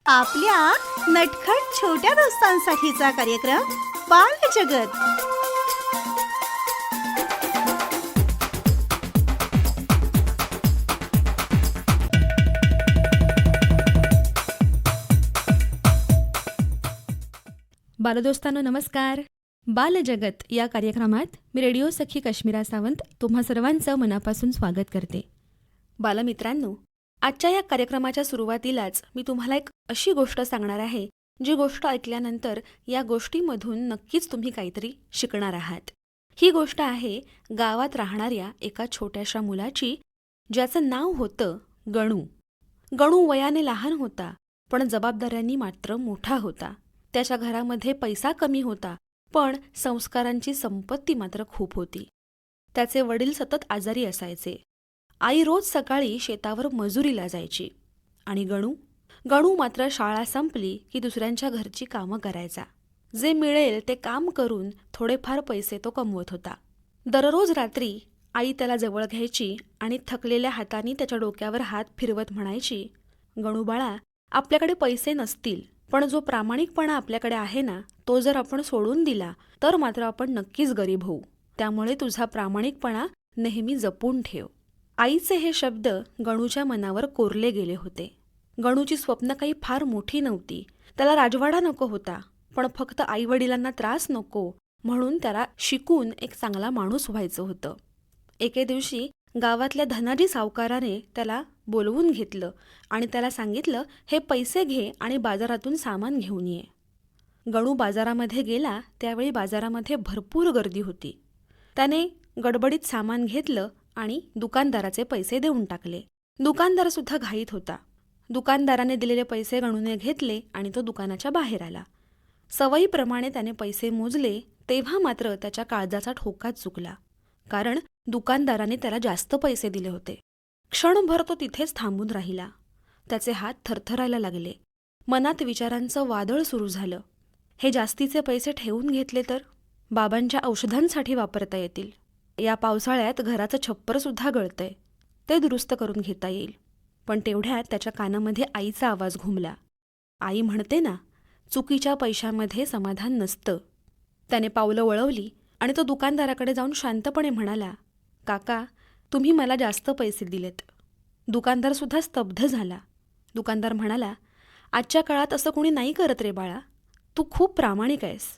आपल्या नटखट छोट्या दोस्तांसाठीचा कार्यक्रम बालजगत. बालदोस्तांनो नमस्कार. बालजगत या कार्यक्रमात मी रेडिओ सखी कश्मीरा सावंत तुम्हा सर्वांचं मनापासून स्वागत करते. बालमित्रांनो, आजच्या या कार्यक्रमाच्या सुरुवातीलाच मी तुम्हाला एक अशी गोष्ट सांगणार आहे जी गोष्ट ऐकल्यानंतर या गोष्टीमधून नक्कीच तुम्ही काहीतरी शिकणार आहात. ही गोष्ट आहे गावात राहणाऱ्या एका छोट्याशा मुलाची, ज्याचं नाव होतं गणू. गणू वयाने लहान होता, पण जबाबदाऱ्यांनी मात्र मोठा होता. त्याच्या घरामध्ये पैसा कमी होता, पण संस्कारांची संपत्ती मात्र खूप होती. त्याचे वडील सतत आजारी असायचे. आई रोज सकाळी शेतावर मजुरीला जायची आणि गणू मात्र शाळा संपली की दुसऱ्यांच्या घरची कामं करायचा. जे मिळेल ते काम करून थोडेफार पैसे तो कमवत होता. दररोज रात्री आई त्याला जवळ घ्यायची आणि थकलेल्या हातांनी त्याच्या डोक्यावर हात फिरवत म्हणायची, गणू बाळा, आपल्याकडे पैसे नसतील, पण जो प्रामाणिकपणा आपल्याकडे आहे ना, तो जर आपण सोडून दिला तर मात्र आपण नक्कीच गरीब होऊ. त्यामुळे तुझा प्रामाणिकपणा नेहमी जपून ठेव. आईचे हे शब्द गणूच्या मनावर कोरले गेले होते. गणूची स्वप्न काही फार मोठी नव्हती. त्याला राजवाडा नको होता, पण फक्त आईवडिलांना त्रास नको म्हणून त्याला शिकून एक चांगला माणूस व्हायचं होतं. एके दिवशी गावातल्या धनाजी सावकाराने त्याला बोलवून घेतलं आणि त्याला सांगितलं, हे पैसे घे आणि बाजारातून सामान घेऊन ये. गणू बाजारामध्ये गेला त्यावेळी बाजारामध्ये भरपूर गर्दी होती. त्याने गडबडीत सामान घेतलं आणि दुकानदाराचे पैसे देऊन टाकले. दुकानदारसुद्धा घाईत होता. दुकानदाराने दिलेले पैसे गणूने घेतले आणि तो दुकानाच्या बाहेर आला. सवयीप्रमाणे त्याने पैसे मोजले, तेव्हा मात्र त्याच्या काळजाचा ठोकाच चुकला, कारण दुकानदाराने त्याला जास्त पैसे दिले होते. क्षणभर तो तिथेच थांबून राहिला. त्याचे हात थरथरायला लागले. मनात विचारांचं वादळ सुरू झालं. हे जास्तीचे पैसे ठेवून घेतले तर बाबांच्या औषधांसाठी वापरता येतील. या पावसाळ्यात घराचं छप्परसुद्धा गळतंय, ते दुरुस्त करून घेता येईल. पण तेवढ्यात त्याच्या कानामध्ये आईचा आवाज घुमला. आई म्हणते ना, चुकीच्या पैशामध्ये समाधान नसतं. त्याने पावलं वळवली आणि तो दुकानदाराकडे जाऊन शांतपणे म्हणाला, काका, तुम्ही मला जास्त पैसे दिलेत. दुकानदारसुद्धा स्तब्ध झाला. दुकानदार म्हणाला, आजच्या काळात असं कोणी नाही करत रे बाळा, तू खूप प्रामाणिक आहेस.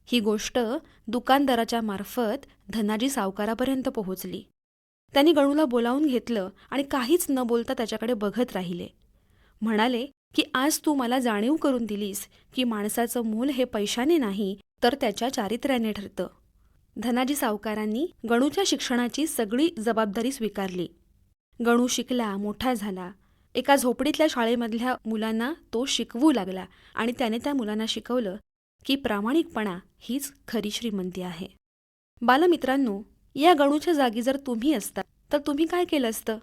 ही गोष्ट दुकानदाराच्या मार्फत धनाजी सावकारापर्यंत पोहोचली. त्यांनी गणूला बोलावून घेतलं आणि काहीच न बोलता त्याच्याकडे बघत राहिले. म्हणाले की आज तू मला जाणीव करून दिलीस की माणसाचं मूल हे पैशाने नाही तर त्याच्या चारित्र्याने ठरतं. धनाजी सावकारांनी गणूच्या शिक्षणाची सगळी जबाबदारी स्वीकारली. गणू शिकला, मोठा झाला. एका झोपडीतल्या शाळेमधल्या मुलांना तो शिकवू लागला आणि त्याने त्या मुलांना शिकवलं की प्रामाणिकपणा हीच खरी श्रीमंती आहे. बालमित्रांनो, या गणूच्या जागी जर तुम्ही असता तर तुम्ही काय केलं असतं?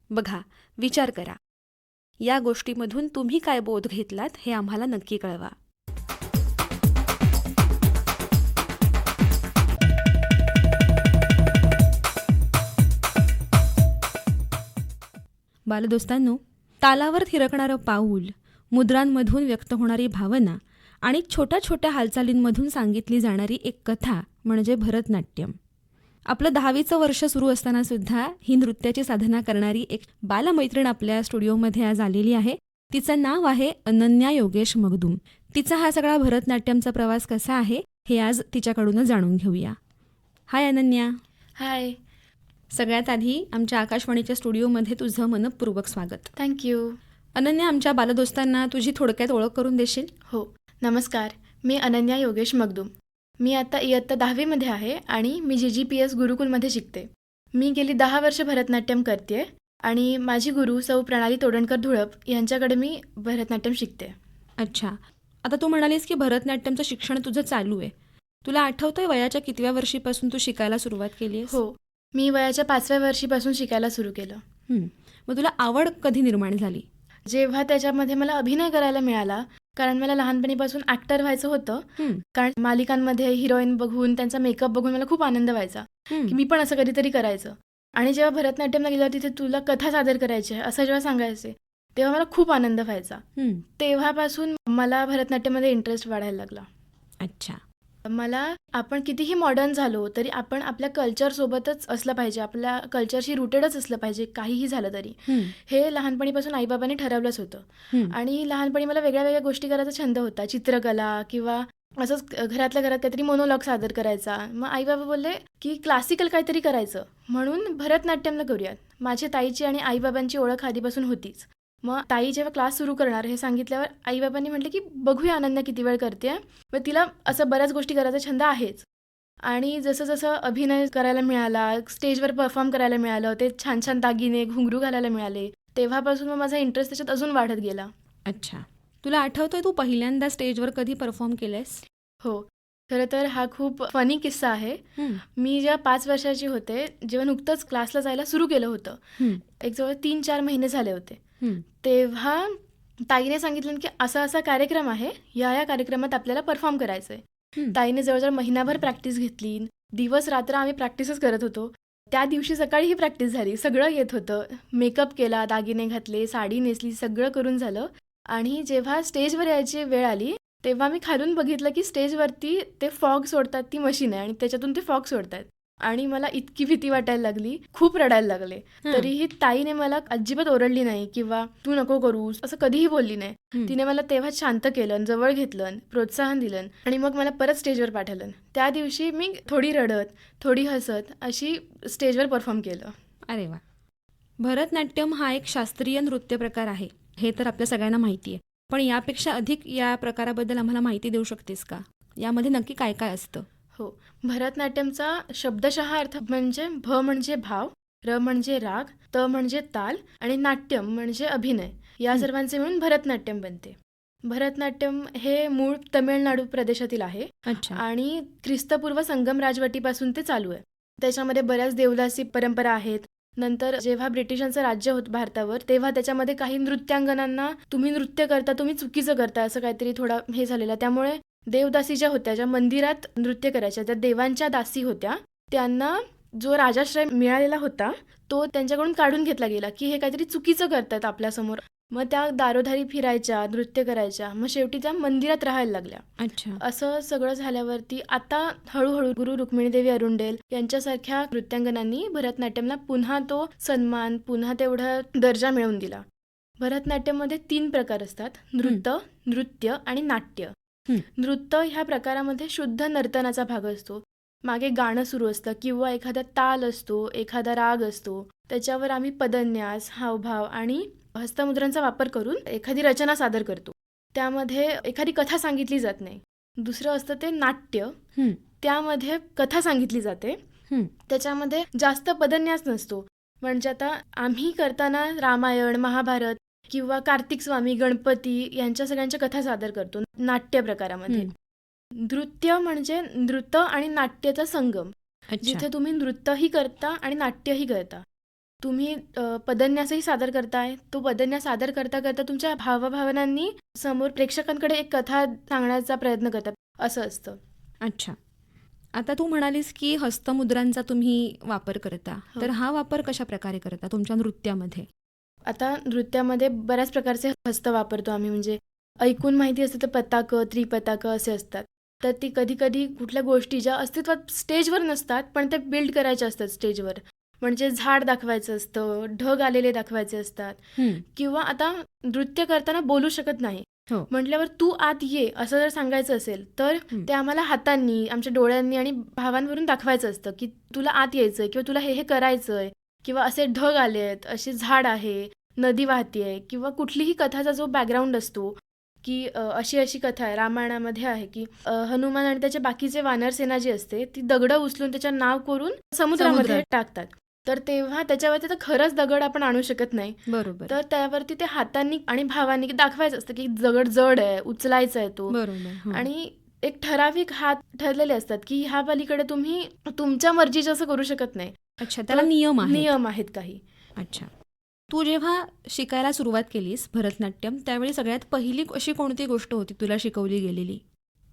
बघा, विचार करा. या गोष्टीमधून तुम्ही काय बोध घेतलात हे आम्हाला नक्की कळवा. बालदोस्तांनो, तालावर थिरकणारं पाऊल, मुद्रांमधून व्यक्त होणारी भावना आणि छोट्या छोट्या हालचालींमधून सांगितली जाणारी एक कथा म्हणजे भरतनाट्यम. आपलं 10वीचं वर्ष सुरू असतानासुद्धा ही नृत्याची साधना करणारी एक बालमैत्रीण आपल्या स्टुडिओमध्ये आज आलेली आहे. तिचं नाव आहे अनन्या योगेश मगदूम. तिचा हा सगळा भरतनाट्यमचा प्रवास कसा आहे हे आज तिच्याकडूनच जाणून घेऊया. हाय अनन्या. हाय. सगळ्यात आधी आमच्या आकाशवाणीच्या स्टुडिओमध्ये तुझं मनपूर्वक स्वागत. थँक्यू. अनन्या, आमच्या बालदोस्तांना तुझी थोडक्यात ओळख करून देशील? हो, नमस्कार. मी अनन्या योगेश मगदूम. मी आता इयत्ता 10वीमध्ये आहे आणि मी GGPS गुरुकुलमध्ये शिकते. मी गेली 10 वर्ष भरतनाट्यम करते आणि माझी गुरु सौ प्रणाली तोडणकर धुळप यांच्याकडे मी भरतनाट्यम शिकते. अच्छा, आता तू म्हणालीस की भरतनाट्यमचं शिक्षण तुझं चालू आहे. तुला आठवतंय वयाच्या कितव्या वर्षीपासून तू शिकायला सुरुवात केली आहेस? हो, मी वयाच्या 5व्या वर्षीपासून शिकायला सुरू केलं. मग तुला आवड कधी निर्माण झाली? जेव्हा त्याच्यामध्ये मला अभिनय करायला मिळाला, कारण मला लहानपणीपासून ॲक्टर व्हायचं होतं. कारण मालिकांमध्ये हिरोईन बघून त्यांचा मेकअप बघून मला खूप आनंद व्हायचा की मी पण असं कधीतरी करायचं. आणि जेव्हा भरतनाट्यमला गेल्यावर तिथे तुला कथा सादर करायची आहे असं जेव्हा सांगायचे, तेव्हा मला खूप आनंद व्हायचा. हं. तेव्हापासून मला भरतनाट्यममध्ये इंटरेस्ट वाढायला लागला. अच्छा. मला आपण कितीही मॉडर्न झालो तरी आपण आपल्या कल्चरसोबतच असलं पाहिजे, आपल्या कल्चरशी रुटेडच असलं पाहिजे काहीही झालं तरी. हं. हे लहानपणीपासून आईबाबांनी ठरवलंच होतं. हं. आणि लहानपणी मला वेगळ्या वेगळ्या गोष्टी करायचा छंद होता, चित्रकला किंवा असंच घरातल्या घरात काहीतरी मोनोलॉग सादर करायचा. मग आईबाबा बोलले की क्लासिकल काहीतरी करायचं, म्हणून भरतनाट्यमला करूयात. माझ्या ताईची आणि आईबाबांची ओळख आधीपासून होतीच. मग ताई जेव्हा क्लास सुरू करणार हे सांगितल्यावर आईबाबांनी म्हटलं की बघूया अनन्या किती वेळ करते. मग तिला असं बऱ्याच गोष्टी करायचा छंद आहेच. आणि जसं जसं अभिनय करायला मिळाला, स्टेजवर परफॉर्म करायला मिळालं, ते छान छान दागिने घुंगरू घालायला मिळाले, तेव्हापासून मग माझा इंटरेस्ट त्याच्यात अजून वाढत गेला. अच्छा. तुला आठवतोय तू पहिल्यांदा स्टेजवर कधी परफॉर्म केलंयस? हो, खरं तर हा खूप फनी किस्सा आहे. हं. मी जेव्हा 5 वर्षाची होते, जेव्हा नुकतंच क्लासला जायला सुरू केलं होतं, हं. एक जवळ 3-4 महिने झाले होते, हं. तेव्हा ताईने सांगितलं की असा असा कार्यक्रम आहे, या कार्यक्रमात आपल्याला परफॉर्म करायचं आहे. हं. ताईने जवळजवळ महिनाभर प्रॅक्टिस घेतली. दिवस रात्र आम्ही प्रॅक्टिसच करत होतो. त्या दिवशी सकाळी ही प्रॅक्टिस झाली, सगळं येत होतं. मेकअप केला, दागिने घातले, साडी नेसली, सगळं करून झालं. आणि जेव्हा स्टेजवर यायची वेळ आली तेव्हा मी खालून बघितलं की स्टेजवरती ते फॉग सोडतात, ती मशीन आहे आणि त्याच्यातून ते फॉग सोडतात. आणि मला इतकी भीती वाटायला लागली, खूप रडायला लागले. हं. तरीही ताईने मला अजिबात ओरडली नाही किंवा तू नको करूस असं कधीही बोलली नाही. हं. तिने मला तेव्हा शांत केलं, जवळ घेतलं, प्रोत्साहन दिलं आणि मग मला परत स्टेजवर पाठवलं. त्या दिवशी मी थोडी रडत, थोडी हसत अशी स्टेजवर परफॉर्म केलं. अरे वा. भरतनाट्यम हा एक शास्त्रीय नृत्य प्रकार आहे, हे तर आपल्या सगळ्यांना माहिती आहे. पण यापेक्षा अधिक या प्रकाराबद्दल आम्हाला माहिती देऊ शकतेस का? यामध्ये नक्की काय काय असतं? हो, भरतनाट्यमचा शब्दशः अर्थ म्हणजे भ म्हणजे भाव, र म्हणजे राग, त म्हणजे ताल आणि नाट्यम म्हणजे अभिनय. या सर्वांचे मिळून भरतनाट्यम बनते. भरतनाट्यम हे मूळ तमिळनाडू प्रदेशातील आहे अच्छा. आणि ख्रिस्तपूर्व संगम राजवटीपासून ते चालू आहे. त्याच्यामध्ये बऱ्याच देवदासी परंपरा आहेत. नंतर जेव्हा ब्रिटिशांचं राज्य होतं भारतावर, तेव्हा त्याच्यामध्ये काही नृत्यांगनांना तुम्ही नृत्य करता, तुम्ही चुकीचं करता असं काहीतरी थोडा हे झालेलं. त्यामुळे देवदासी ज्या होत्या, ज्या मंदिरात नृत्य करायच्या, त्या देवांच्या दासी होत्या, त्यांना जो राजाश्रय मिळालेला होता तो त्यांच्याकडून काढून घेतला गेला की हे काहीतरी चुकीचं करतात आपल्यासमोर. मग त्या दारोदारी फिरायच्या, नृत्य करायच्या, मग शेवटी त्या मंदिरात राहायला लागल्या. अच्छा. असं सगळं झाल्यावरती आता हळूहळू गुरु रुक्मिणीदेवी अरुंडेल यांच्यासारख्या नृत्यांगनांनी भरतनाट्यमला पुन्हा तो सन्मान, पुन्हा तेवढा दर्जा मिळवून दिला. भरतनाट्यममध्ये 3 प्रकार असतात, नृत्य आणि नाट्य. हं. नृत्य ह्या प्रकारामध्ये शुद्ध नर्तनाचा भाग असतो. मागे गाणं सुरू असतं किंवा एखादा ताल असतो, एखादा राग असतो, त्याच्यावर आम्ही पदन्यास, हावभाव आणि हस्तमुद्रांचा वापर करून एखादी रचना सादर करतो. त्यामध्ये एखादी कथा सांगितली जात नाही. दुसरं असतं ते नाट्य. हं. त्यामध्ये कथा सांगितली जाते. हं. त्याच्यामध्ये जास्त पदन्यास नसतो. म्हणजे आता आम्ही करताना रामायण, महाभारत किंवा कार्तिक स्वामी, गणपती यांच्या सगळ्यांच्या कथा सादर करतो नाट्य प्रकारामध्ये. नृत्य म्हणजे नृत्य आणि नाट्याचा संगम, अच्छा. जिथे तुम्ही नृत्यही करता आणि नाट्यही करता. तुम्ही पदन्यासही सादर करताय. तो पदन्यास सादर करता करता तुमच्या भावभावनांनी समोर प्रेक्षकांकडे एक कथा सांगण्याचा प्रयत्न करतात, असं असतं. अच्छा. आता तू म्हणालीस की हस्तमुद्रांचा तुम्ही वापर करता, हो. तर हा वापर कशा प्रकारे करता तुमच्या नृत्यामध्ये? आता नृत्यामध्ये बऱ्याच प्रकारचे हस्त वापरतो आम्ही. म्हणजे ऐकून माहिती असतं तर पताक, त्रिपताक असे असतात. तर ती कधी कधी कुठल्या गोष्टी ज्या अस्तित्वात स्टेजवर नसतात पण ते बिल्ड करायच्या असतात स्टेजवर. म्हणजे झाड दाखवायचं असतं, ढग आलेले दाखवायचे असतात, हं. किंवा आता नृत्य करताना बोलू शकत नाही हो. म्हटल्यावर तू आत ये असं जर सांगायचं असेल तर हं. ते आम्हाला हातांनी, आमच्या डोळ्यांनी आणि भावांवरून दाखवायचं असतं की तुला आत यायचंय किंवा तुला हे करायचंय, किंवा असे ढग आले आहेत, असे झाड आहे, नदी वाहतीये, किंवा कुठलीही कथाचा जो बॅकग्राऊंड असतो की अशी अशी कथा आहे रामायणामध्ये आहे की हनुमान आणि त्याचे बाकीचे वानरसेना जी असते ती दगडं उचलून त्याच्या नाव करून समुद्रामध्ये समुद्रात. टाकतात. तर तेव्हा त्याच्यावरती तर खरंच दगड आपण आणू शकत नाही. बरोबर. तर त्यावरती ते हातांनी आणि भावांनी दाखवायचं असतं की दगड जड आहे, उचलायचा आहे तो. बरोबर. हं. आणि एक ठराविक हात ठरलेले असतात की ह्या पलीकडे तुम्ही तुमच्या मर्जीचं असं करू शकत नाही. अच्छा, त्याला नियम आहे. नियम आहेत काही. अच्छा. तू जेव्हा शिकायला सुरुवात केलीस भरतनाट्यम, त्यावेळी सगळ्यात पहिली अशी कोणती गोष्ट होती तुला शिकवली गेलेली?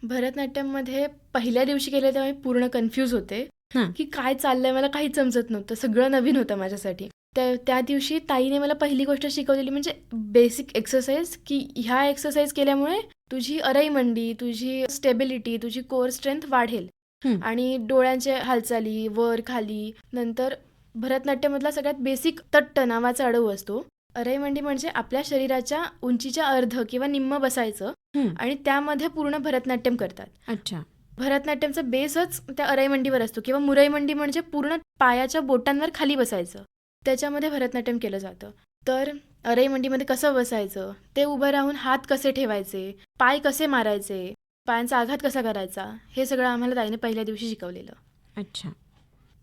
भरतनाट्यममध्ये पहिल्या दिवशी गेले तेव्हा मी पूर्ण कन्फ्यूज होते हां. की काय चाललंय, मला काहीच समजत नव्हतं. सगळं नवीन होतं माझ्यासाठी. त्या दिवशी ताईने मला पहिली गोष्ट शिकवलेली म्हणजे बेसिक एक्सरसाइज, की ह्या एक्सरसाइज केल्यामुळे तुझी अराईमंडी, तुझी स्टेबिलिटी, तुझी कोर स्ट्रेंथ वाढेल. हं. आणि डोळ्यांच्या हालचाली वर खाली. नंतर भरतनाट्यमधला सगळ्यात बेसिक तट्ट नावाचा अडव असतो. अराईमंडी म्हणजे आपल्या शरीराच्या उंचीच्या अर्ध किंवा निम्म बसायचं हं. आणि त्यामध्ये पूर्ण भरतनाट्यम करतात. अच्छा. भरतनाट्यमचा बेसच त्या अराईमंडीवर असतो किंवा मुराईमंडी म्हणजे पूर्ण पायाच्या बोटांवर खाली बसायचं. त्याच्यामध्ये भरतनाट्यम केलं जातं. तर अराईमंडीमध्ये कसं बसायचं, ते उभं राहून हात कसे ठेवायचे, पाय कसे मारायचे, पायांचा आघात कसा करायचा, हे सगळं आम्हाला ताईने पहिल्या दिवशी शिकवलेलं. अच्छा.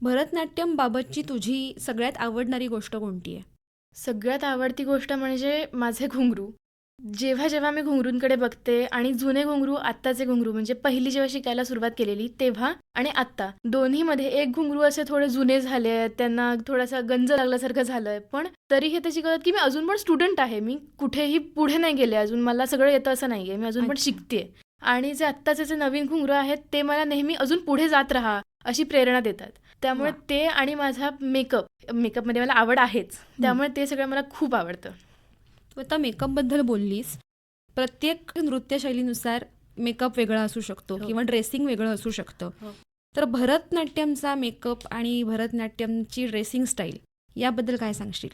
भरतनाट्यम बाबतची तुझी सगळ्यात आवडणारी गोष्ट कोणती आहे? सगळ्यात आवडती गोष्ट म्हणजे माझे घुंगरू. जेव्हा जेव्हा मी घुंगरूंकडे बघते आणि जुने घुंगरू, आत्ताचे घुंगरू, म्हणजे पहिली जेव्हा शिकायला सुरुवात केलेली तेव्हा आणि आत्ता दोन्हीमध्ये एक घुंगरू असे थोडे जुने झाले आहेत, त्यांना थोडासा गंज लागल्यासारखं झालंय, पण तरीही ते शिकवतात की मी अजून पण स्टुडंट आहे, मी कुठेही पुढे नाही गेले अजून, मला सगळं येतं असं नाहीये, मी अजून पण अच्छा. शिकते. आणि जे आत्ताचे जे नवीन घुंगरू आहेत ते मला नेहमी अजून पुढे जात राहा अशी प्रेरणा देतात. त्यामुळे वा. ते आणि माझा मेकअपमध्ये मला आवड आहेच, त्यामुळे ते सगळं मला खूप आवडतं. तू आता मेकअपबद्दल बोललीस. प्रत्येक नृत्यशैलीनुसार मेकअप वेगळा असू शकतो हो. किंवा ड्रेसिंग वेगळं असू शकतं. हो. तर भरतनाट्यमचा मेकअप आणि भरतनाट्यमची ड्रेसिंग स्टाईल याबद्दल काय सांगशील?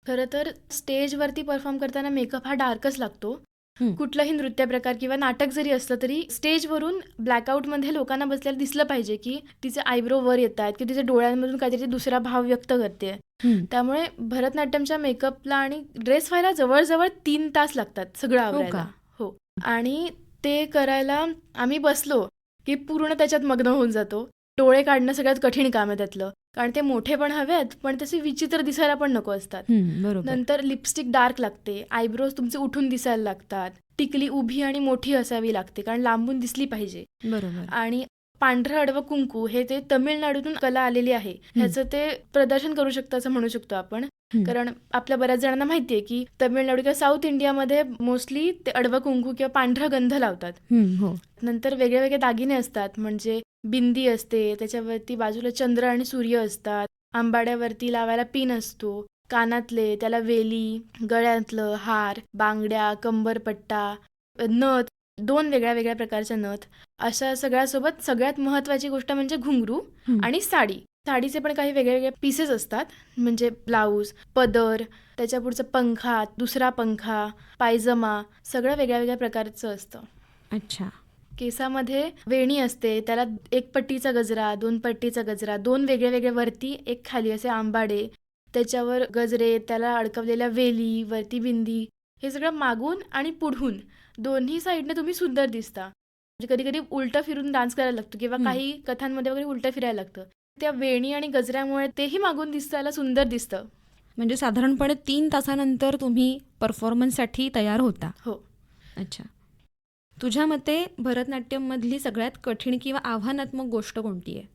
खरं तर स्टेजवरती परफॉर्म करताना मेकअप हा डार्कच लागतो. हं. कुठलाही नृत्य प्रकार किंवा नाटक जरी असलं तरी स्टेजवरून ब्लॅकआउटमध्ये लोकांना बसलेलं दिसलं पाहिजे की तिचे आयब्रो वर येत आहेत किंवा तिच्या डोळ्यांमधून काहीतरी दुसरा भाव व्यक्त करते. हं. त्यामुळे भरतनाट्यमच्या मेकअपला आणि ड्रेस व्हायला जवळजवळ 3 तास लागतात सगळं आवरायला. हो. आणि ते करायला आम्ही बसलो की पूर्ण त्याच्यात मग्न होऊन जातो. डोळे काढणं सगळ्यात कठीण काम आहे त्यातलं, कारण ते मोठे पण हवेत पण तसे विचित्र दिसायला पण नको असतात. बरोबर. नंतर लिपस्टिक डार्क लागते, आयब्रोज तुमचे उठून दिसायला लागतात, टिकली उभी आणि मोठी असावी लागते कारण लांबून दिसली पाहिजे. बरोबर. आणि पांढरं अडवं कुंकू हे ते तमिळनाडूतून कला आलेली आहे, ह्याचं ते प्रदर्शन करू शकतं असं म्हणू शकतो आपण. हं. कारण आपल्या बऱ्याच जणांना माहितीये की तमिळनाडू किंवा साऊथ इंडियामध्ये मोस्टली ते अडवं कुंकू किंवा पांढरा गंध लावतात. हो. नंतर वेगळे वेगळे दागिने असतात, म्हणजे बिंदी असते, त्याच्यावरती बाजूला चंद्र आणि सूर्य असतात, आंबाड्यावरती लावायला पिन असतो, कानातले, त्याला वेली, गळ्यातलं हार, बांगड्या, कंबरपट्टा, नथ, 2 वेगळ्या वेगळ्या प्रकारच्या नथ, अशा सगळ्यासोबत सगळ्यात महत्त्वाची गोष्ट म्हणजे घुंगरू हं. आणि साडी. साडीचे पण काही वेगळे वेगळे पीसेस असतात, म्हणजे ब्लाऊज, पदर, त्याच्या पुढचं पंखा, दुसरा पंखा, पायजमा, सगळं वेगळ्या वेगळ्या प्रकारचं असतं. अच्छा. केसामध्ये वेणी असते, त्याला 1 पट्टीचा गजरा, 2 पट्टीचा गजरा, 2 वेगळे वेगळे वरती, 1 खाली असे आंबाडे, त्याच्यावर गजरे, त्याला अडकवलेल्या वेली, वरती बिंदी, हे सगळं मागून आणि पुढून दोन्ही साईडने तुम्ही सुंदर दिसता. म्हणजे कधी कधी उलटं फिरून डान्स करायला लागतो किंवा काही कथांमध्ये वगैरे उलटं फिरायला लागतं. त्या वेणी आणि गजऱ्यामुळे तेही मागून दिसायला सुंदर दिसतं. म्हणजे साधारणपणे 3 तासानंतर तुम्ही परफॉर्मन्ससाठी तयार होता. हो. अच्छा. तुझ्या मते भरतनाट्यममधली सगळ्यात कठीण किंवा आव्हानात्मक गोष्ट कोणती आहे?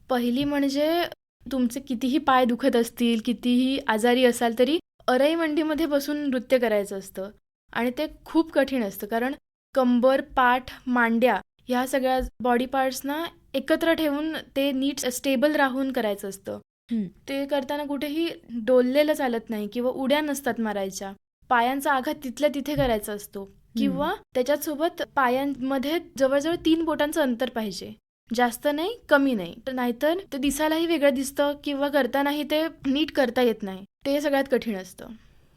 पहिली म्हणजे तुमचे कितीही पाय दुखत असतील, कितीही आजारी असाल तरी अराईमंडीमध्ये बसून नृत्य करायचं असतं आणि ते खूप कठीण असतं, कारण कंबर, पाठ, मांड्या ह्या सगळ्या बॉडी पार्ट्सना एकत्र ठेवून ते नीट स्टेबल राहून करायचं असतं. हं. ते करताना कुठेही डोललेलं चालत नाही किंवा उड्या नसतात मारायच्या. पायांचा आघात तिथल्या तिथे करायचा असतो किंवा त्याच्यात सोबत पायांमध्ये जवळजवळ 3 बोटांचं अंतर पाहिजे, जास्त नाही कमी नाही, नाहीतर ते दिसायलाही वेगळं दिसतं किंवा करतानाही ते नीट करता येत नाही. ते सगळ्यात कठीण असतं.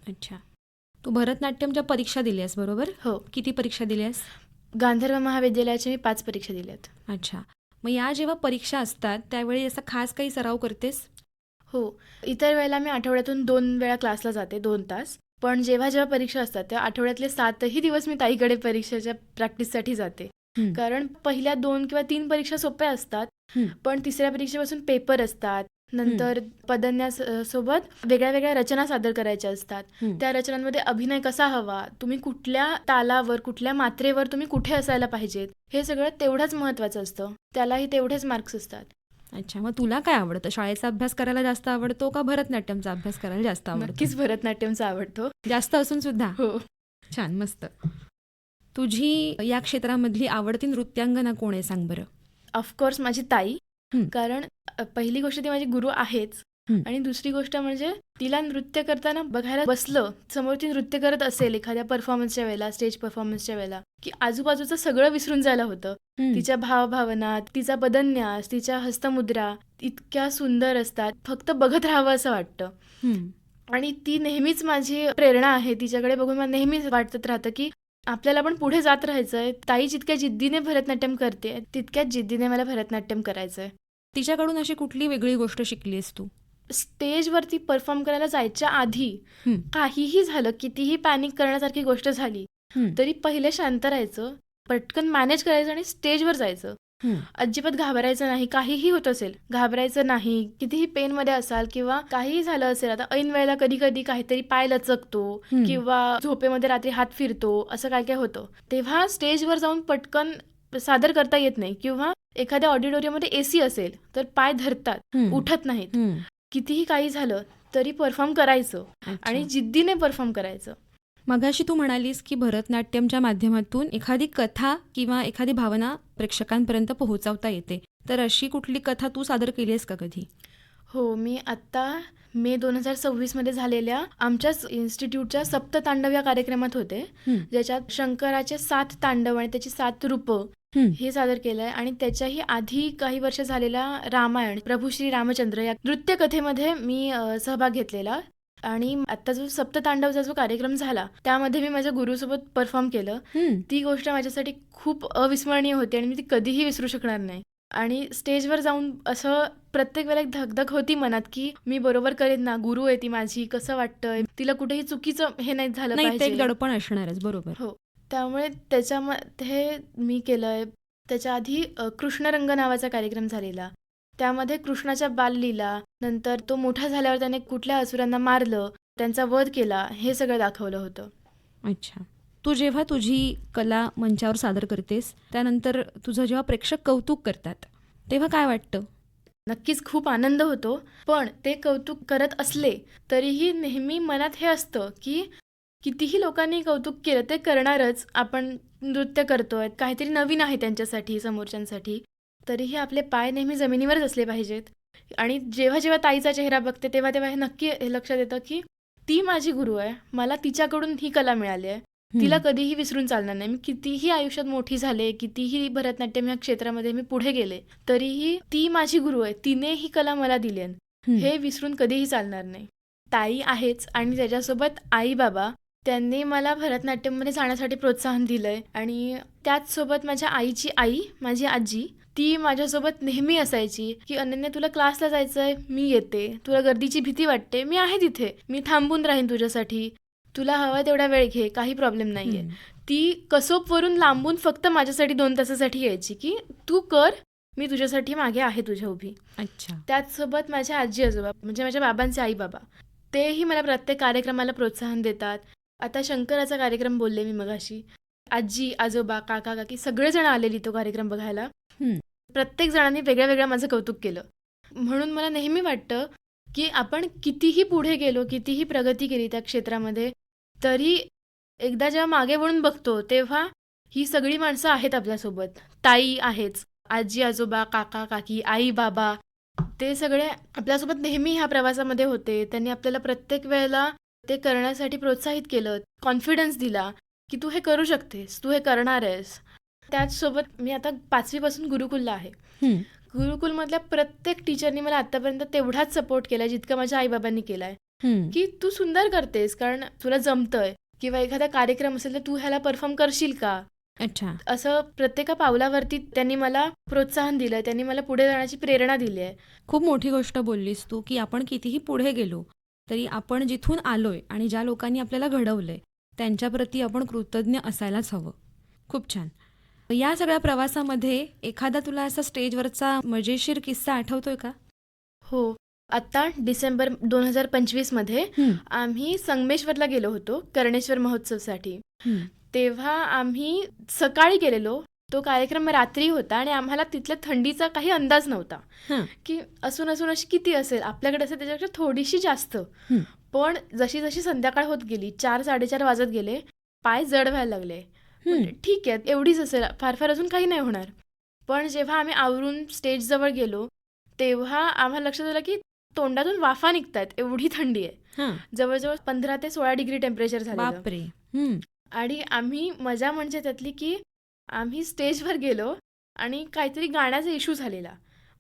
अच्छा. तू भरतनाट्यमच्या परीक्षा दिल्यास बरोबर? हो. किती परीक्षा दिल्यास? गांधर्व महाविद्यालयाच्या मी 5 परीक्षा दिल्यात. अच्छा. मग या जेव्हा परीक्षा असतात त्यावेळी असा खास काही सराव करतेस? हो. इतर वेळेला मी आठवड्यातून 2 वेळा क्लासला जाते, 2 तास. पण जेव्हा जेव्हा परीक्षा असतात तेव्हा आठवड्यातले 7ही दिवस मी ताईकडे परीक्षेच्या प्रॅक्टिससाठी जाते. कारण पहिल्या 2 किंवा 3 परीक्षा सोप्या असतात, पण तिसऱ्या परीक्षेपासून पेपर असतात. नंतर पदन्यासोबत वेगळ्या वेगळ्या रचना सादर करायच्या असतात. त्या रचनांमध्ये अभिनय कसा हवा, तुम्ही कुठल्या तालावर, कुठल्या मात्रेवर तुम्ही कुठे असायला पाहिजेत, हे सगळं तेवढंच महत्त्वाचं असतं. त्यालाही तेवढेच मार्क्स असतात. अच्छा. मग तुला काय आवडतं? शाळेचा अभ्यास करायला जास्त आवडतो का भरतनाट्यमचा अभ्यास करायला जास्त आवडतो? नक्कीच भरतनाट्यमचा आवडतो. जास्त असून सुद्धा? हो. छान, मस्त. तुझी या क्षेत्रामधली आवडती नृत्यांगना कोण आहे सांग बरं? ऑफकोर्स माझी ताई. हं. कारण पहिली गोष्ट ती माझी गुरु आहेच, हं. आणि दुसरी गोष्ट म्हणजे तिला नृत्य करताना बघायला बसलं, समोर ती नृत्य करत असेल एखाद्या परफॉर्मन्सच्या वेळेला, स्टेज परफॉर्मन्सच्या वेळेला, की आजूबाजूचं सगळं विसरून जायला होतं. हं. तिच्या भावभावना, तिचा बदन्यास, तिच्या हस्तमुद्रा इतक्या सुंदर असतात. फक्त बघत राहावं असं वाटतं. हं. आणि ती नेहमीच माझी प्रेरणा आहे. तिच्याकडे बघून मला नेहमीच वाटत राहतं, की आपल्याला पण पुढे जात राहायचंय. ताई जितक्या जिद्दीने भरतनाट्यम करते, तितक्याच जिद्दीने मला भरतनाट्यम करायचंय. तिच्याकडून अशी कुठली वेगळी गोष्ट शिकलीस तू? स्टेजवरती परफॉर्म करायला जायच्या आधी हं. काहीही झालं, कितीही पॅनिक करण्यासारखी गोष्ट झाली, हं. तरी पहिले शांत राहायचं, पटकन मॅनेज करायचं आणि स्टेजवर जायचं. हं. अजिबात घाबरायचं नाही. काहीही होत असेल, घाबरायचं नाही. कितीही पेनमध्ये असाल किंवा काहीही झालं असेल, आता ऐन वेळेला कधी कधी काहीतरी पाय लचकतो हं. किंवा झोपेमध्ये रात्री हात फिरतो, असं काय काय होतं. तेव्हा स्टेजवर जाऊन पटकन सादर करता येत नाही किंवा एखाद्या ऑडिटोरियममध्ये एसी असेल तर पाय धरतात, हं. उठत नाहीत. हं. कितीही काही झालं तरी परफॉर्म करायचं अच्छा. आणि जिद्दीने परफॉर्म करायचं. मगाशी तू म्हणालीस की भरतनाट्यमच्या माध्यमातून एखादी कथा किंवा एखादी भावना प्रेक्षकांपर्यंत पोहोचवता येते. तर अशी कुठली कथा तू सादर केली आहेस का कधी? हो, मी आत्ता मे 2026 मध्ये झालेल्या आमच्याच इन्स्टिट्यूटच्या सप्ततांडव या कार्यक्रमात होते, हं. ज्याच्यात शंकराचे 7 तांडव आणि त्याची 7 रूपं हं. हे सादर केलंय. आणि त्याच्याही आधी काही वर्ष झालेला रामायण, प्रभू श्री रामचंद्र या नृत्यकथेमध्ये मी सहभाग घेतलेला. आणि आता जो सप्ततांडवचा जो कार्यक्रम झाला त्यामध्ये मी माझ्या गुरुसोबत परफॉर्म केलं. हं. ती गोष्ट माझ्यासाठी खूप अविस्मरणीय होती आणि मी ती कधीही विसरू शकणार नाही. आणि स्टेजवर जाऊन असं प्रत्येक वेळेला एक धगधग होती मनात, की मी बरोबर करेन ना, गुरु आहे ती माझी, कसं वाटतंय, तिला कुठेही चुकीचं हे नाही झालं नाही, ते एक पाहिजे. दडपण असणारच. बरोबर. हो, त्यामुळे त्याच्यामध्ये मी केलंय. त्याच्या आधी कृष्णरंग नावाचा कार्यक्रम झालेला. त्यामध्ये कृष्णाच्या बाललीला, नंतर तो मोठा झाल्यावर त्याने कुठल्या असुरांना मारलं, त्यांचा वध केला, हे सगळं दाखवलं होतं. अच्छा. तू जेव्हा तुझी कला मंचावर सादर करतेस त्यानंतर तुझं जेव्हा प्रेक्षक कौतुक करतात तेव्हा काय वाटतं? नक्कीच खूप आनंद होतो. पण ते कौतुक करत असले तरीही नेहमी मनात हे असतं, की कितीही लोकांनी कौतुक केलं ते करणारच. आपण नृत्य करतोय, काहीतरी नवीन आहे त्यांच्यासाठी, समोरच्यांसाठी. तरीही आपले पाय नेहमी जमिनीवरच असले पाहिजेत. आणि जेव्हा जेव्हा ताईचा चेहरा बघते तेव्हा तेव्हा हे नक्की हे लक्षात येतं, की ती माझी गुरु आहे. मला तिच्याकडून ही कला मिळाली आहे. तिला कधीही विसरून चालणार नाही. मी कितीही आयुष्यात मोठी झाले, कितीही भरतनाट्यम या क्षेत्रामध्ये मी पुढे गेले, तरीही ती माझी गुरु आहे. तिने ही कला मला दिली आहे. हं. हे विसरून कधीही चालणार नाही. ताई आहेच आणि त्याच्यासोबत आई बाबा, त्यांनी मला भरतनाट्यममध्ये जाण्यासाठी प्रोत्साहन दिलंय. आणि त्याचसोबत माझ्या आईची आई, माझी आजी, ती माझ्यासोबत नेहमी असायची, की अनन्या तुला क्लासला जायचंय, मी येते. तुला गर्दीची भीती वाटते, मी आहे तिथे. मी थांबून राहीन तुझ्यासाठी. तुला हवा तेवढा वेळ घे, काही प्रॉब्लेम नाहीये. हं. ती कसोपवरून लांबून फक्त माझ्यासाठी 2 तासासाठी यायची, की तू कर, मी तुझ्यासाठी मागे आहे तुझ्या उभी. अच्छा. त्याचसोबत माझ्या आजी आजोबा, म्हणजे माझ्या बाबांचे आई बाबा, तेही मला प्रत्येक कार्यक्रमाला प्रोत्साहन देतात. आता शंकराचा कार्यक्रम बोलले मी मगाशी. आजी आजोबा काका काकी सगळेजण आलेली तो कार्यक्रम बघायला. हं. प्रत्येक जणांनी वेगळ्या वेगळ्या माझं कौतुक केलं. म्हणून मला नेहमी वाटतं, की आपण कितीही पुढे गेलो, कितीही प्रगती केली त्या क्षेत्रामध्ये, तरी एकदा जेव्हा मागे वळून बघतो तेव्हा ही सगळी माणसं आहेत आपल्यासोबत. ताई आहेच, आजी आजोबा काका काकी आई बाबा, ते सगळे आपल्यासोबत नेहमी ह्या प्रवासामध्ये होते. त्यांनी आपल्याला प्रत्येक वेळेला ते करण्यासाठी प्रोत्साहित केलं, कॉन्फिडन्स दिला, की तू हे करू शकतेस, तू हे करणार आहेस. त्याचसोबत मी आता 5वी पासून गुरुकुलला आहे. हं. गुरुकुलमधल्या प्रत्येक टीचरनी मला आतापर्यंत तेवढाच सपोर्ट केलाय जितकं माझ्या आईबाबांनी केलाय, हं. की तू सुंदर करतेस, कारण तुला जमतंय, किंवा एखादा कार्यक्रम असेल तर तू ह्याला परफॉर्म करशील का, अच्छा. असं प्रत्येका पावलावरती त्यांनी मला प्रोत्साहन दिलं. त्यांनी मला पुढे जाण्याची प्रेरणा दिली आहे. खूप मोठी गोष्ट बोललीस तू की आपण कितीही पुढे गेलो तरी आपण जिथून आलोय आणि ज्या लोकांनी आपल्याला घडवलंय त्यांच्याप्रती आपण कृतज्ञ असायलाच हवं. खूप छान. या सगळ्या प्रवासामध्ये एखादा तुला असा स्टेजवरचा मजेशीर किस्सा आठवतोय का? हो, आत्ता डिसेंबर 2025 मध्ये हं. आम्ही संगमेश्वरला गेलो होतो कर्णेश्वर महोत्सवसाठी. हं. तेव्हा आम्ही सकाळी गेलेलो. तो कार्यक्रम रात्री होता आणि आम्हाला तिथल्या थंडीचा काही अंदाज नव्हता, हं. की असून अशी किती असेल, आपल्याकडे असेल त्याच्यापेक्षा थोडीशी जास्त. हं. पण जशी जशी संध्याकाळ होत गेली, 4-4:30 वाजत गेले, पाय जड व्हायला लागले. हं. ठीक आहे, एवढीच असेल, फार फार अजून काही नाही होणार. पण जेव्हा आम्ही आवरून स्टेजजवळ गेलो तेव्हा आम्हाला लक्षात आलं, की तोंडातून वाफा निघतायत, एवढी थंडी आहे. हां. जवळजवळ 15 ते 16 डिग्री टेम्परेचर झालेलं. बापरे. हं. आणि आम्ही मजा म्हणजे त्यातली की आम्ही स्टेजवर गेलो आणि काहीतरी गाण्याचा इश्यू झालेला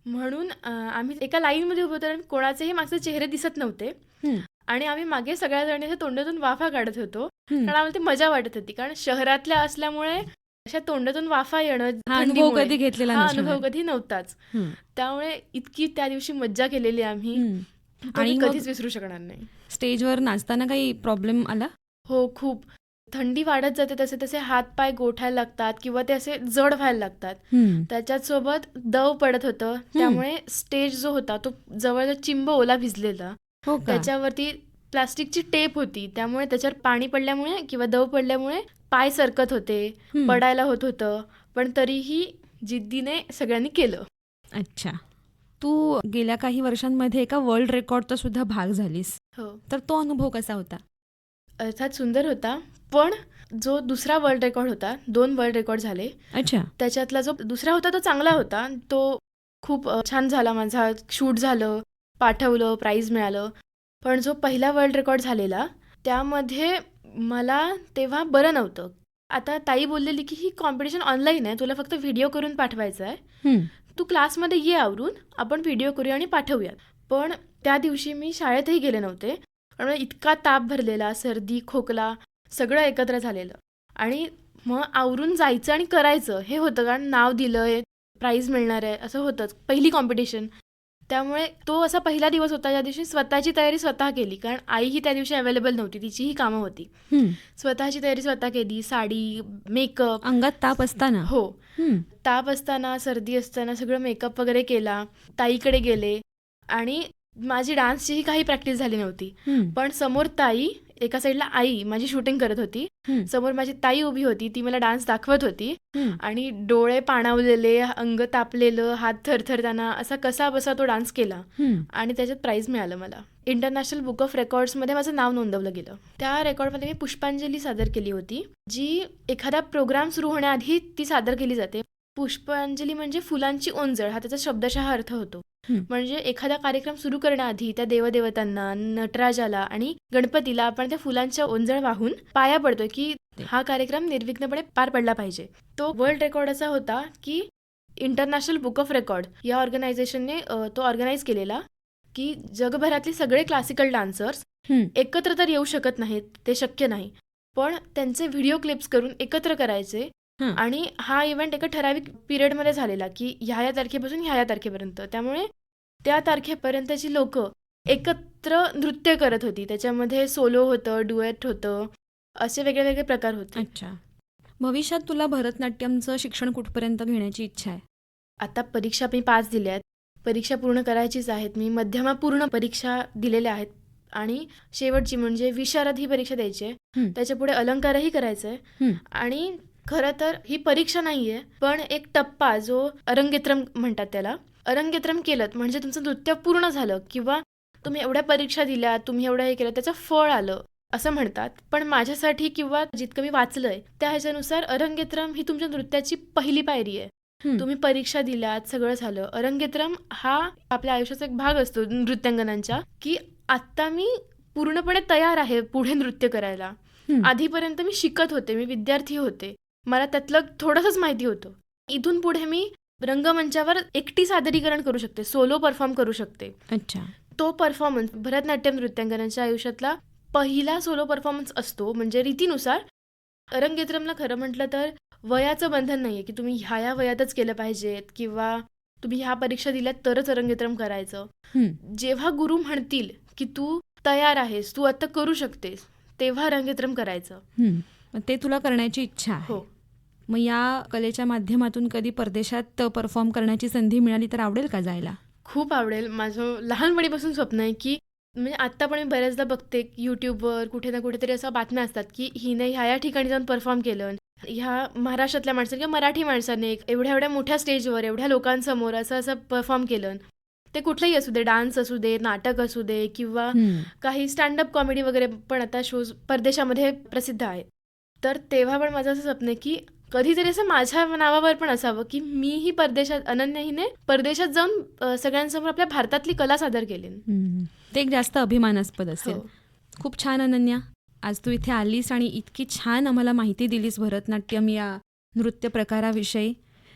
म्हणून आम्ही एका लाईनमध्ये उभे होतो आणि कोणाचेही मागचे चेहरे दिसत नव्हते. हं. आणि आम्ही मागे सगळ्या जणी अशा तोंडातून वाफा काढत होतो, हं. कारण आम्हाला ती मजा वाटत होती. कारण शहरातल्या असल्यामुळे अशा तोंडातून वाफा येणं हा अनुभव थंडीमुळे, कधी घेतलेला हा नसणार. अनुभव कधी नव्हताच. हं. त्यामुळे इतकी त्या दिवशी मज्जा केलेली आम्ही, हं. तो आणि मी मग कधीच विसरू शकणार नाही. स्टेजवर नाचताना काही प्रॉब्लेम आला? हो, खूप. थंडी वाढत जाते तसे तसे हात-पाय गोठायला लागतात किंवा ते असे जड व्हायला लागतात. हं. त्याच्यात सोबत दव पडत होतं, त्यामुळे स्टेज जो होता तो जवळजवळ चिंब ओला भिजलेला. हो का? त्याच्यावरती प्लास्टिकची टेप होती, त्यामुळे त्याच्यावर पाणी पडल्यामुळे किंवा दव पडल्यामुळे पाय सरकत होते, हं. पडायला होत होतं. पण तरीही जिद्दीने सगळ्यांनी केलं. अच्छा. तू गेल्या काही वर्षांमध्ये एका वर्ल्ड रेकॉर्डचा सुद्धा भाग झालीस. हो, तर तो अनुभव कसा होता? अर्थात सुंदर होता. पण जो दुसरा वर्ल्ड रेकॉर्ड होता, 2 वर्ल्ड रेकॉर्ड झाले. अच्छा. त्याच्यातला जो दुसरा होता तो चांगला होता. तो खूप छान झाला माझा. शूट झालं, पाठवलं, प्राईज मिळालं. पण जो पहिला वर्ल्ड रेकॉर्ड झालेला त्यामध्ये मला तेव्हा बरं नव्हतं. आता ताई बोललेली की ही कॉम्पिटिशन ऑनलाईन आहे, तुला फक्त व्हिडिओ करून पाठवायचा आहे. हं. तू क्लासमध्ये ये आवरून, आपण व्हिडिओ करूया आणि पाठवूयात. पण त्या दिवशी मी शाळेतही गेले नव्हते. पण मला इतका ताप भरलेला, सर्दी, खोकला सगळं एकत्र झालेलं. आणि मग आवरून जायचं आणि करायचं हे होतं, कारण नाव दिलं आहे, प्राईज मिळणार आहे असं होतंच. पहिली कॉम्पिटिशन, त्यामुळे तो असा पहिला दिवस होता ज्या दिवशी स्वतःची तयारी स्वतः केली. कारण आईही त्या दिवशी अवेलेबल नव्हती, तिचीही कामं होती. हं. स्वतःची तयारी स्वतः केली, साडी, मेकअप. अंगात ताप असताना? हो, हं. ताप असताना, सर्दी असताना सगळं मेकअप वगैरे केला. ताईकडे गेले आणि माझी डान्सचीही काही प्रॅक्टिस झाली नव्हती. हं. पण समोर ताई, एका साईडला आई माझी शूटिंग करत होती, हं. समोर माझी ताई उभी होती, ती मला डान्स दाखवत होती. हं. आणि डोळे पाणावलेले, अंग तापलेलं, हात थरथरताना असा कसा बसा तो डान्स केला. हं. आणि त्याच्यात प्राईज मिळालं मला. इंटरनॅशनल बुक ऑफ रेकॉर्ड्समध्ये माझं नाव नोंदवलं गेलं. त्या रेकॉर्डमध्ये मी पुष्पांजली सादर केली होती, जी एखादा प्रोग्राम सुरू होण्याआधी ती सादर केली जाते. पुष्पांजली म्हणजे फुलांची ओंजळ हा त्याचा शब्दशः अर्थ होतो. हं. म्हणजे एखादा कार्यक्रम सुरू करण्याआधी त्या देवदेवतांना, नटराजाला आणि गणपतीला आपण त्या फुलांच्या ओंजळ वाहून पाया पडतो की हा कार्यक्रम निर्विघ्नपणे पार पडला पाहिजे. तो वर्ल्ड रेकॉर्ड असा होता की इंटरनॅशनल बुक ऑफ रेकॉर्ड या ऑर्गनायझेशनने तो ऑर्गनाईज केलेला की जगभरातले सगळे क्लासिकल डान्सर्स हं. एकत्र तर येऊ शकत नाहीत, ते शक्य नाही. पण त्यांचे व्हिडिओ क्लिप्स करून एकत्र करायचे. हं. आणि हा इव्हेंट एका ठराविक पिरियडमध्ये झालेला की ह्या तारखेपासून ह्या तारखेपर्यंत. त्यामुळे त्या तारखेपर्यंतची लोक एकत्र नृत्य करत होती. त्याच्यामध्ये सोलो होतं, डुएट होतं, असे वेगळे वेगळे प्रकार होते. अच्छा. भविष्यात तुला भरतनाट्यमचं शिक्षण कुठपर्यंत घेण्याची इच्छा आहे? आता परीक्षा मी 5 दिल्या आहेत. परीक्षा पूर्ण करायचीच आहेत. मी मध्यमापूर्ण परीक्षा दिलेल्या आहेत आणि शेवटची म्हणजे विशारद ही परीक्षा द्यायची आहे. हं. त्याच्यापुढे अलंकारही करायचं आहे. हं. आणि खरं तर ही परीक्षा नाही आहे, पण एक टप्पा जो अरंगेत्रम म्हणतात त्याला. अरंगेत्रम केलं म्हणजे तुमचं नृत्य पूर्ण झालं किंवा तुम्ही एवढ्या परीक्षा दिल्या, तुम्ही एवढं हे केलं, त्याचं फळ आलं असं म्हणतात. पण माझ्यासाठी किंवा जितकं मी वाचलंय त्या ह्याच्यानुसार अरंगेत्रम ही तुमच्या नृत्याची पहिली पायरी आहे. हं. तुम्ही परीक्षा दिल्यात, सगळं झालं. अरंगेत्रम हा आपल्या आयुष्याचा एक भाग असतो नृत्यांगनांच्या, की आत्ता मी पूर्णपणे तयार आहे पुढे नृत्य करायला. हं. आधीपर्यंत मी शिकत होते, मी विद्यार्थी होते, मला त्यातलं थोडंसंच माहिती होतं. इथून पुढे मी रंगमंचावर एकटी सादरीकरण करू शकते, सोलो परफॉर्म करू शकते. अच्छा. तो परफॉर्मन्स भरतनाट्यम नृत्यांगनांच्या आयुष्यातला पहिला सोलो परफॉर्मन्स असतो. म्हणजे रीतीनुसार अरंगेत्रमला खरं म्हटलं तर वयाचं बंधन नाही आहे की तुम्ही ह्या वयातच केलं पाहिजेत किंवा तुम्ही ह्या परीक्षा दिल्यात तरच अरंगेत्रम करायचं. हं. जेव्हा गुरु म्हणतील की तू तयार आहेस, तू आता करू शकतेस, तेव्हा अरंगेत्रम करायचं. हं. मग ते तुला करण्याची इच्छा आहे? हो. मग या कलेच्या माध्यमातून कधी परदेशात परफॉर्म करण्याची संधी मिळाली तर आवडेल का जायला? खूप आवडेल. माझं लहानपणीपासून स्वप्न आहे की म्हणजे आत्ता पण मी बऱ्याचदा बघते यूट्यूबवर कुठे ना कुठेतरी अशा बातम्या असतात की हिने ह्या ठिकाणी जाऊन परफॉर्म केलं, ह्या महाराष्ट्रातल्या माणसाने किंवा मराठी माणसाने एवढ्या एवढ्या मोठ्या स्टेजवर एवढ्या लोकांसमोर असं परफॉर्म केलं. ते कुठलंही असू दे, डान्स असू दे, नाटक असू दे किंवा हं. काही स्टँडअप कॉमेडी वगैरे पण आता शोज परदेशामध्ये प्रसिद्ध आहे. तर तेव्हा पण माझं असं स्वप्न आहे की कधीतरी असं माझ्या नावावर पण असावं की मीही परदेशात, अनन्या हिने परदेशात जाऊन सगळ्यांसमोर आपल्या भारतातली कला सादर केली. ते एक जास्त अभिमानास्पद असेल. हो. खूप छान अनन्या, आज तू इथे आलीस आणि इतकी छान आम्हाला माहिती दिलीस भरतनाट्यम या नृत्य प्रकाराविषयी.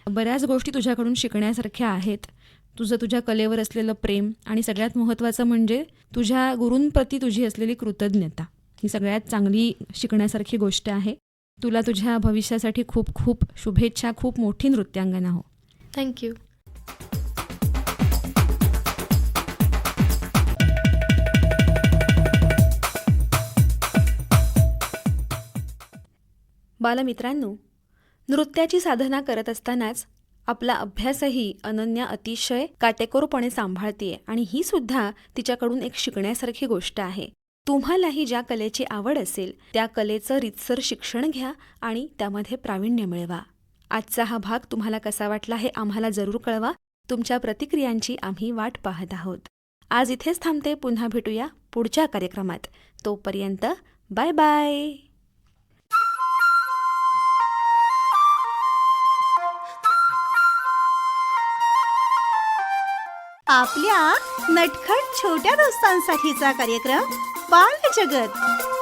बऱ्याच गोष्टी तुझ्याकडून शिकण्यासारख्या आहेत. तुझं तुझ्या कलेवर असलेलं प्रेम आणि सगळ्यात महत्त्वाचं म्हणजे तुझ्या गुरूंप्रती तुझी असलेली कृतज्ञता, ही सगळ्यात चांगली शिकण्यासारखी गोष्ट आहे. तुला तुझ्या भविष्यासाठी खूप खूप शुभेच्छा. खूप मोठी नृत्यांगना हो. थँक्यू. बालमित्रांनो, नृत्याची साधना करत असतानाच आपला अभ्यासही अनन्या अतिशय काटेकोरपणे सांभाळते आणि ही सुद्धा तिच्याकडून एक शिकण्यासारखी गोष्ट आहे. तुम्हालाही ज्या कलेची आवड असेल त्या कलेचं रीतसर शिक्षण घ्या आणि त्यामध्ये प्रावीण्य मिळवा. आजचा हा भाग तुम्हाला कसा वाटला हे आम्हाला जरूर कळवा. तुमच्या प्रतिक्रियांची आम्ही वाट पाहत आहोत. आज इथेच थांबते. पुन्हा भेटूया पुढच्या कार्यक्रमात. तोपर्यंत बाय बाय. आपल्या नटखट छोट्या दोस्तांसाठीचा कार्यक्रम बालजगत.